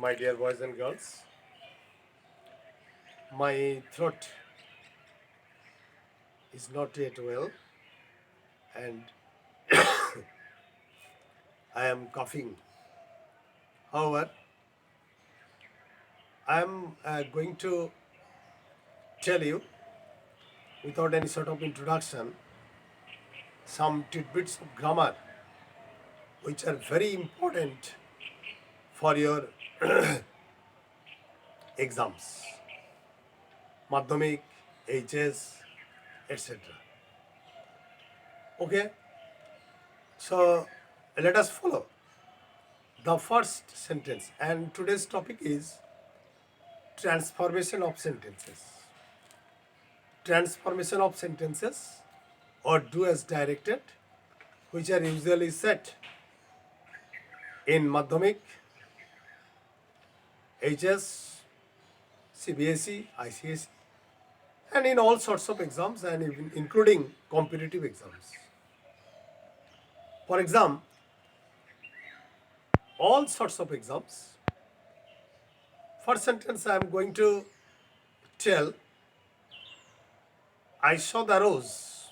My dear boys and girls, my throat is not yet well and I am coughing. However, I am going to tell you, without any sort of introduction, some tidbits of grammar which are very important for your exams, Madhyamik, HS, etc. Okay, so let us follow the first sentence, and today's topic is transformation of sentences. Transformation of sentences or do as directed, which are usually set in Madhyamik, HS, CBSE, ICSE, and in all sorts of exams, and even including competitive exams. For example, all sorts of exams. First sentence I am going to tell, I saw the rose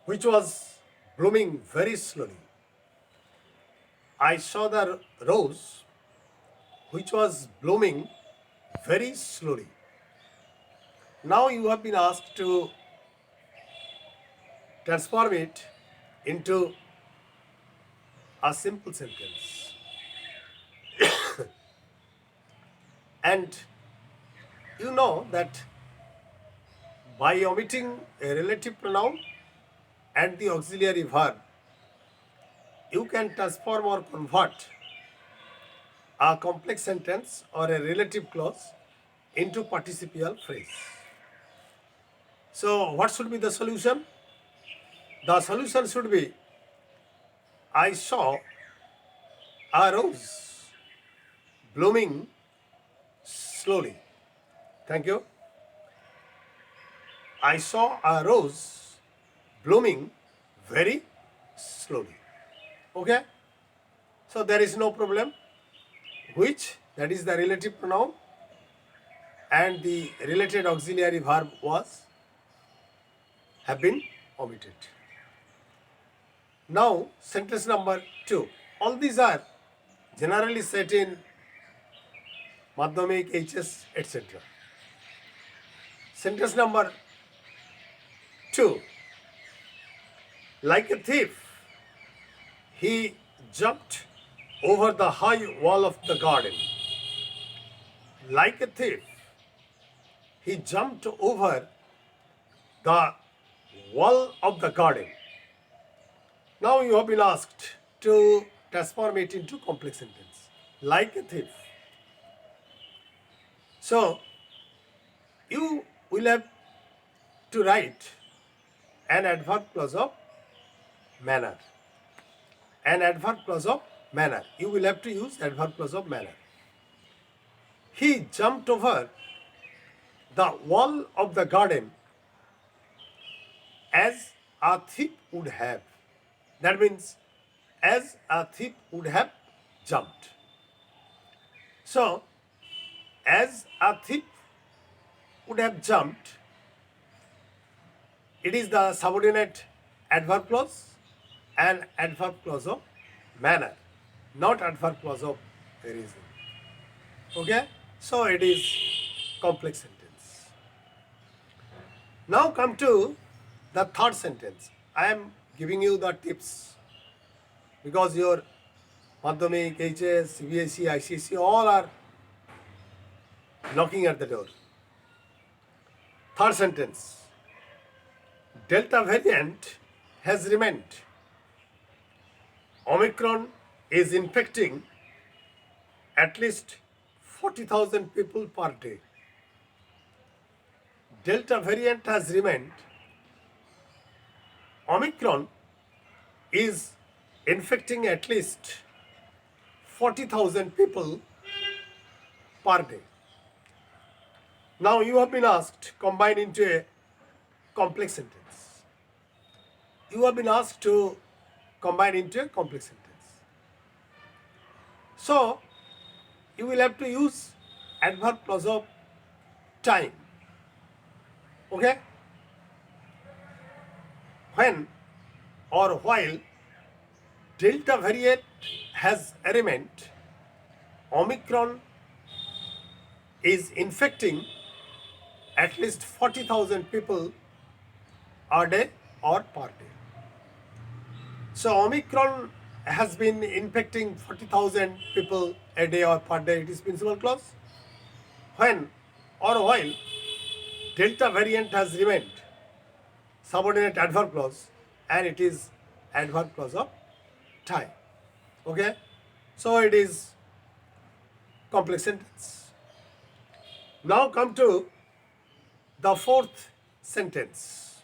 which was blooming very slowly. I saw the rose which was blooming very slowly. Now you have been asked to transform it into a simple sentence. And you know that by omitting a relative pronoun and the auxiliary verb, you can transform or convert a complex sentence or a relative clause into participial phrase. So what should be the solution? The solution should be, I saw a rose blooming slowly. Thank you. I saw a rose blooming very slowly. Okay? So there is no problem. Which, that is the relative pronoun, and the related auxiliary verb have been omitted. Now, sentence number 2. All these are generally set in Madhyamik, HS, etc. Sentence number 2. Like a thief, he jumped over the high wall of the garden. Like a thief, he jumped over the wall of the garden. Now you have been asked to transform it into complex sentence. Like a thief. So you will have to write an adverb clause of manner. An adverb clause of manner. You will have to use adverb clause of manner. He jumped over the wall of the garden as a thief would have. That means as a thief would have jumped. So, as a thief would have jumped, it is the subordinate adverb clause and adverb clause of manner, not adverb clause of reason. Okay? So, it is complex sentence. Now come to the third sentence. I am giving you the tips because your Madhyamik, HS, CBSE, ICSE all are knocking at the door. Third sentence. Delta variant has remained. Omicron is infecting at least 40,000 people per day. Delta variant has remained. Omicron is infecting at least 40,000 people per day. Now you have been asked combine into a complex sentence. You have been asked to combine into a complex sentence. So you will have to use adverb clause of time. Okay? When or while Delta variant has element, Omicron is infecting at least 40,000 people a day or per day. So Omicron has been infecting 40,000 people a day or per day. It is principal clause. When or while Delta variant has remained, subordinate adverb clause, and it is adverb clause of time. Okay? So it is complex sentence. Now come to the fourth sentence.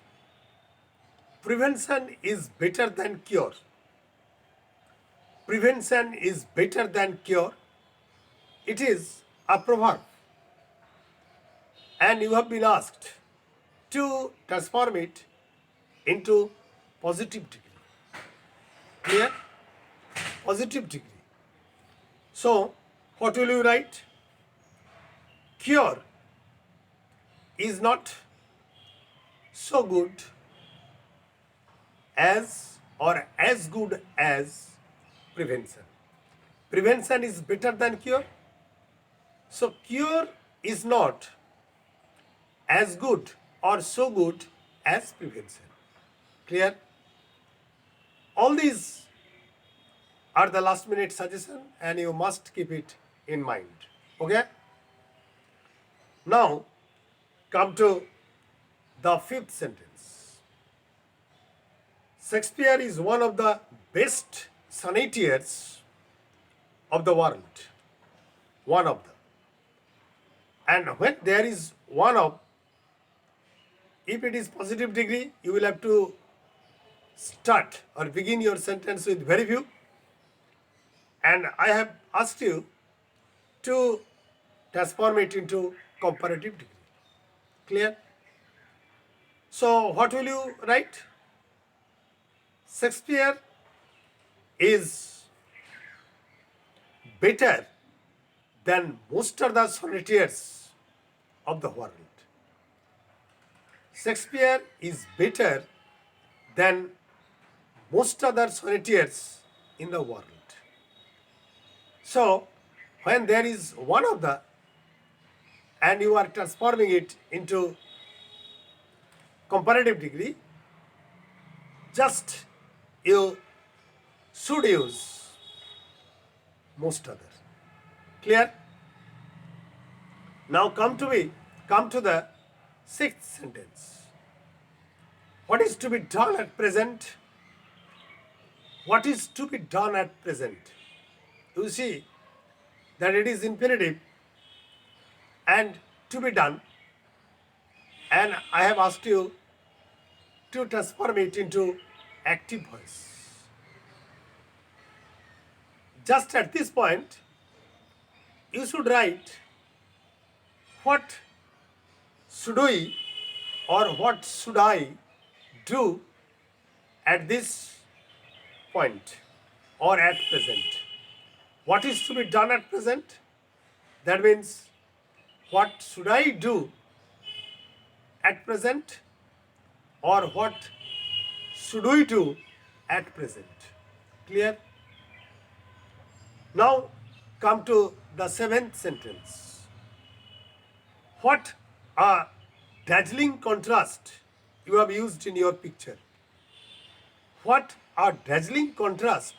Prevention is better than cure. Prevention is better than cure. It is a proverb. And you have been asked to transform it into positive degree. Clear? Positive degree. So, what will you write? Cure is not so good as or as good as prevention. Prevention is better than cure. So, cure is not as good or so good as prevention. Clear? All these are the last minute suggestion and you must keep it in mind. Okay? Now, come to the fifth sentence. Shakespeare is one of the best sonnetiers of the world. One of them. And when there is one of, if it is positive degree, you will have to start or begin your sentence with very few. And I have asked you to transform it into comparative degree. Clear? So what will you write? Shakespeare is better than most of the sonnetiers of the world. Shakespeare is better than most other sonnetiers in the world. So, when there is one of the, and you are transforming it into comparative degree, just you should use most other. Clear? Now come to the sixth sentence. What is to be done at present? What is to be done at present? You see that it is imperative and to be done, and I have asked you to transform it into active voice. Just at this point, you should write what should we or what should I do at this point or at present. What is to be done at present? That means what should I do at present or what should we do at present. Clear? Now come to the seventh sentence. What a dazzling contrast you have used in your picture. What a dazzling contrast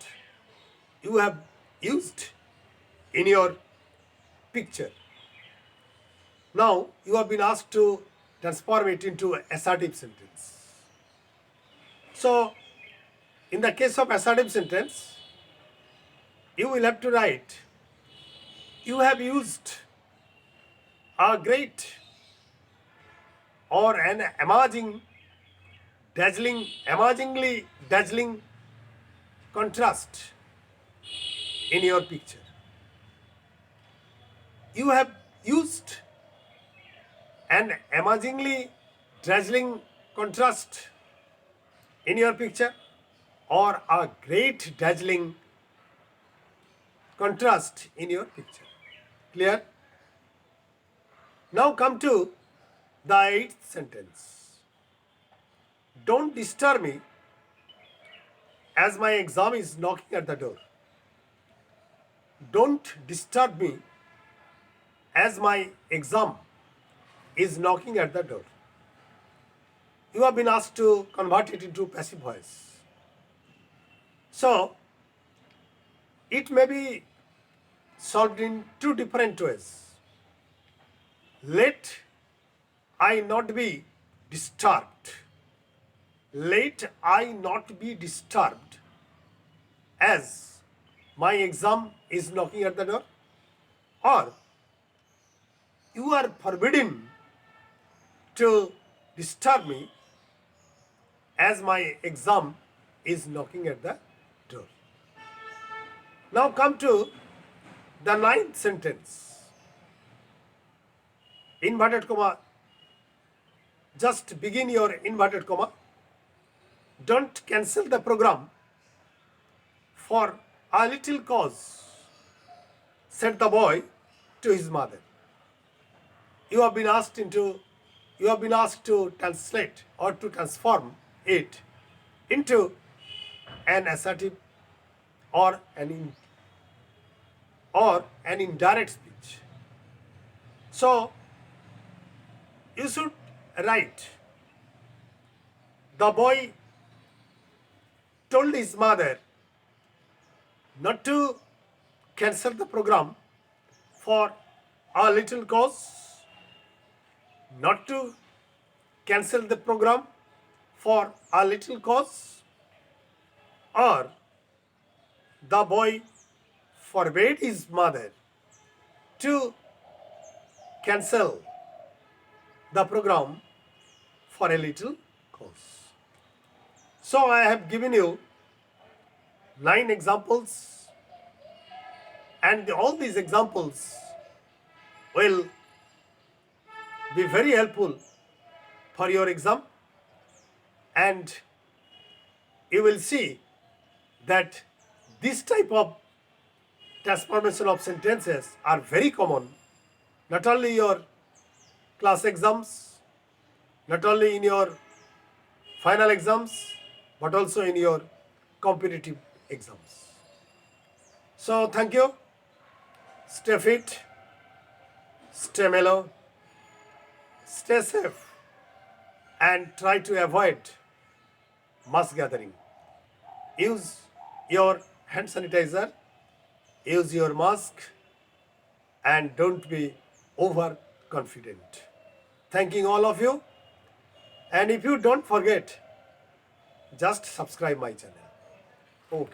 you have used in your picture. Now you have been asked to transform it into assertive sentence. So in the case of assertive sentence, you will have to write, you have used a great or an amazingly dazzling contrast in your picture. You have used an amazingly dazzling contrast in your picture or a great dazzling contrast in your picture. Clear? Now come to the 8th sentence. Don't disturb me as my exam is knocking at the door. Don't disturb me as my exam is knocking at the door. You have been asked to convert it into passive voice. So, it may be solved in two different ways. Let I not be disturbed. Let I not be disturbed as my exam is knocking at the door. Or you are forbidden to disturb me as my exam is knocking at the door. Now come to the 9th sentence. Inverted comma. Just begin your inverted comma. Don't cancel the program for a little cause, said the boy to his mother. You have been asked to translate or to transform it into an assertive or an indirect speech. So you should write, the boy told his mother not to cancel the program for a little cause, not to cancel the program for a little cause, or the boy forbade his mother to cancel the program for a little cause. So I have given you 9 examples, and all these examples will be very helpful for your exam, and you will see that this type of transformation of sentences are very common, not only your class exams, not only in your final exams, but also in your competitive exams. So thank you. Stay fit, stay mellow, stay safe, and try to avoid mass gathering. Use your hand sanitizer, use your mask, and don't be overconfident. Thanking all of you, and if you don't forget, just subscribe my channel. Okay.